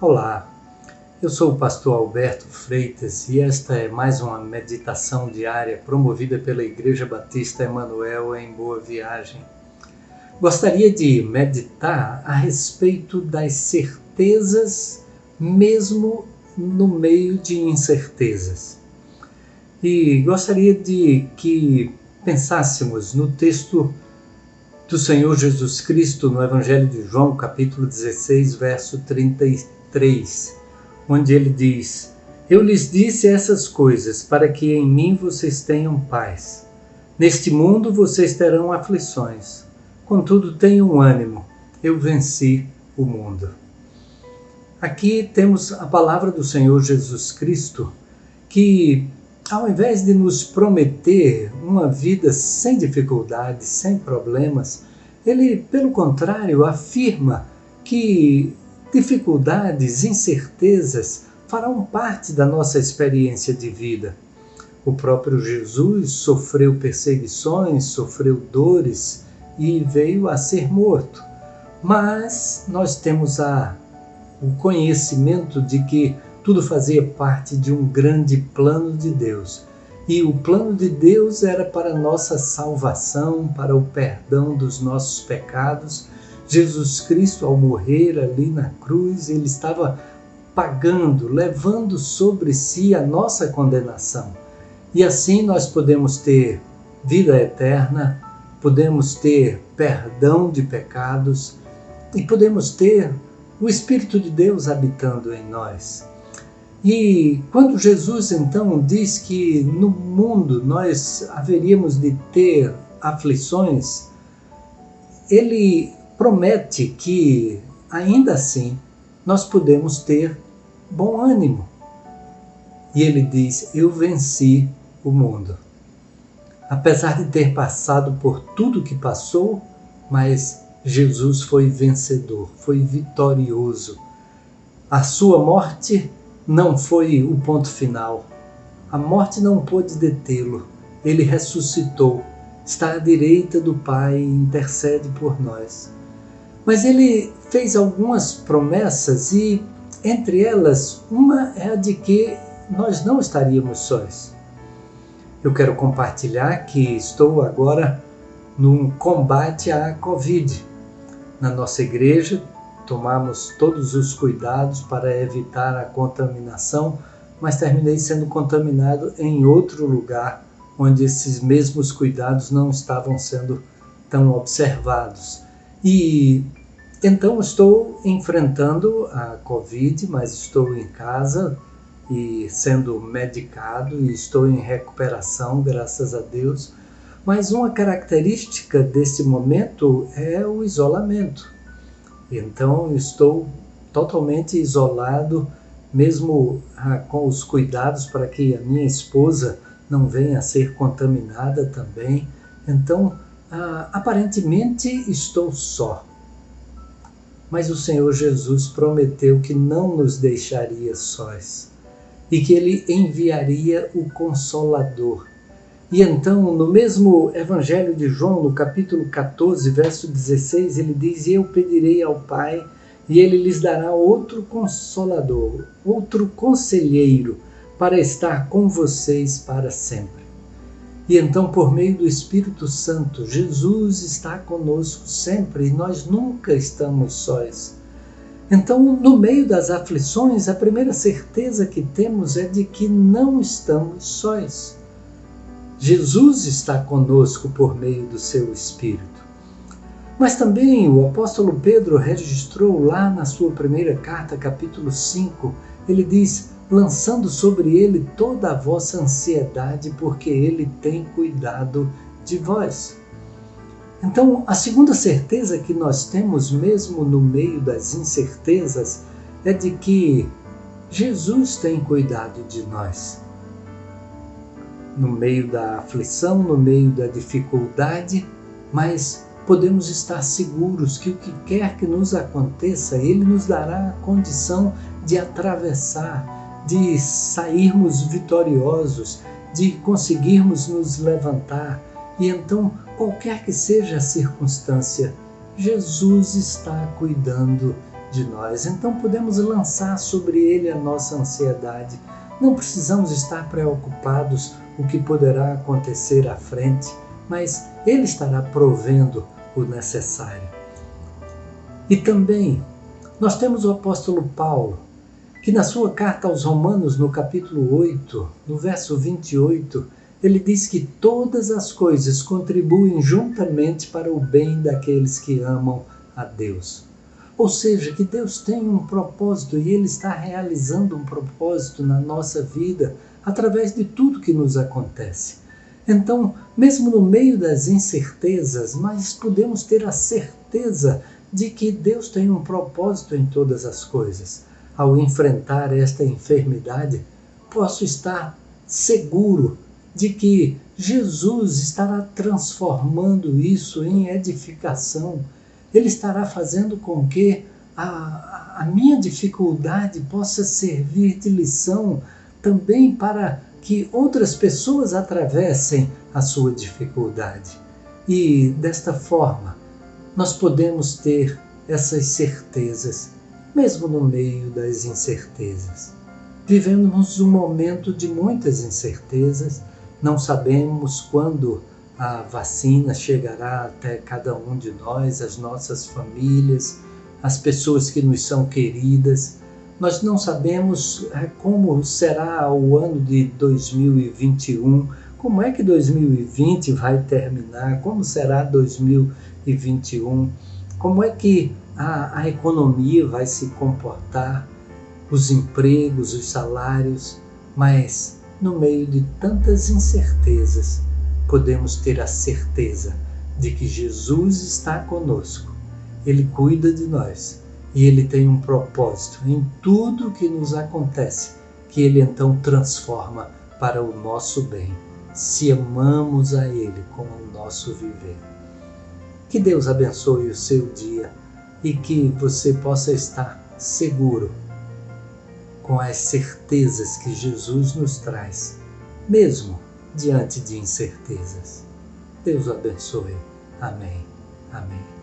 Olá, eu sou o pastor Alberto Freitas e esta é mais uma meditação diária promovida pela Igreja Batista Emanuel em Boa Viagem. Gostaria de meditar a respeito das certezas mesmo no meio de incertezas. E gostaria de que pensássemos no texto do Senhor Jesus Cristo no Evangelho de João, capítulo 16, verso 33, onde ele diz: Eu lhes disse essas coisas para que em mim vocês tenham paz. Neste mundo vocês terão aflições. Contudo, tenham ânimo, eu venci o mundo. Aqui temos a palavra do Senhor Jesus Cristo, que ao invés de nos prometer uma vida sem dificuldades, sem problemas, ele, pelo contrário, afirma que dificuldades, incertezas farão parte da nossa experiência de vida. O próprio Jesus sofreu perseguições, sofreu dores e veio a ser morto. Mas nós temos o conhecimento de que tudo fazia parte de um grande plano de Deus. E o plano de Deus era para a nossa salvação, para o perdão dos nossos pecados. Jesus Cristo, ao morrer ali na cruz, ele estava pagando, levando sobre si a nossa condenação. E assim nós podemos ter vida eterna, podemos ter perdão de pecados e podemos ter o Espírito de Deus habitando em nós. E quando Jesus então diz que no mundo nós haveríamos de ter aflições, ele promete que ainda assim nós podemos ter bom ânimo. E ele diz: Eu venci o mundo. Apesar de ter passado por tudo que passou, mas Jesus foi vencedor, foi vitorioso. A sua morte não foi o ponto final. A morte não pôde detê-lo. Ele ressuscitou, está à direita do Pai e intercede por nós. Mas ele fez algumas promessas e, entre elas, uma é a de que nós não estaríamos sós. Eu quero compartilhar que estou agora num combate à Covid. Na nossa igreja, tomamos todos os cuidados para evitar a contaminação, mas terminei sendo contaminado em outro lugar, onde esses mesmos cuidados não estavam sendo tão observados. E então estou enfrentando a Covid, mas estou em casa e sendo medicado e estou em recuperação, graças a Deus. Mas uma característica desse momento é o isolamento. Então estou totalmente isolado, mesmo com os cuidados para que a minha esposa não venha a ser contaminada também. Então, aparentemente estou só. Mas o Senhor Jesus prometeu que não nos deixaria sós e que Ele enviaria o Consolador. E então, no mesmo Evangelho de João, no capítulo 14, verso 16, ele diz: Eu pedirei ao Pai, e Ele lhes dará outro Consolador, outro Conselheiro, para estar com vocês para sempre. E então, por meio do Espírito Santo, Jesus está conosco sempre, e nós nunca estamos sós. Então, no meio das aflições, a primeira certeza que temos é de que não estamos sós. Jesus está conosco por meio do seu Espírito. Mas também o apóstolo Pedro registrou lá na sua primeira carta, capítulo 5, ele diz: lançando sobre ele toda a vossa ansiedade, porque ele tem cuidado de vós. Então, a segunda certeza que nós temos, mesmo no meio das incertezas, é de que Jesus tem cuidado de nós. No meio da aflição, no meio da dificuldade, mas podemos estar seguros que o que quer que nos aconteça, Ele nos dará a condição de atravessar, de sairmos vitoriosos, de conseguirmos nos levantar. E então, qualquer que seja a circunstância, Jesus está cuidando de nós. Então podemos lançar sobre Ele a nossa ansiedade. Não precisamos estar preocupados com o que poderá acontecer à frente, mas Ele estará provendo o necessário. E também nós temos o apóstolo Paulo, que na sua carta aos Romanos, no capítulo 8, no verso 28, ele diz que todas as coisas contribuem juntamente para o bem daqueles que amam a Deus. Ou seja, que Deus tem um propósito e Ele está realizando um propósito na nossa vida através de tudo que nos acontece. Então, mesmo no meio das incertezas, nós podemos ter a certeza de que Deus tem um propósito em todas as coisas. Ao enfrentar esta enfermidade, posso estar seguro de que Jesus estará transformando isso em edificação. Ele estará fazendo com que a minha dificuldade possa servir de lição também para que outras pessoas atravessem a sua dificuldade. E desta forma, nós podemos ter essas certezas, mesmo no meio das incertezas. Vivemos um momento de muitas incertezas, não sabemos quando a vacina chegará até cada um de nós, as nossas famílias, as pessoas que nos são queridas. Nós não sabemos como será o ano de 2021, como é que 2020 vai terminar, como será 2021, como é que a economia vai se comportar, os empregos, os salários, mas no meio de tantas incertezas, podemos ter a certeza de que Jesus está conosco, Ele cuida de nós e Ele tem um propósito em tudo que nos acontece, que Ele então transforma para o nosso bem, se amamos a Ele com o nosso viver. Que Deus abençoe o seu dia e que você possa estar seguro com as certezas que Jesus nos traz, mesmo diante de incertezas. Deus o abençoe. Amém. Amém.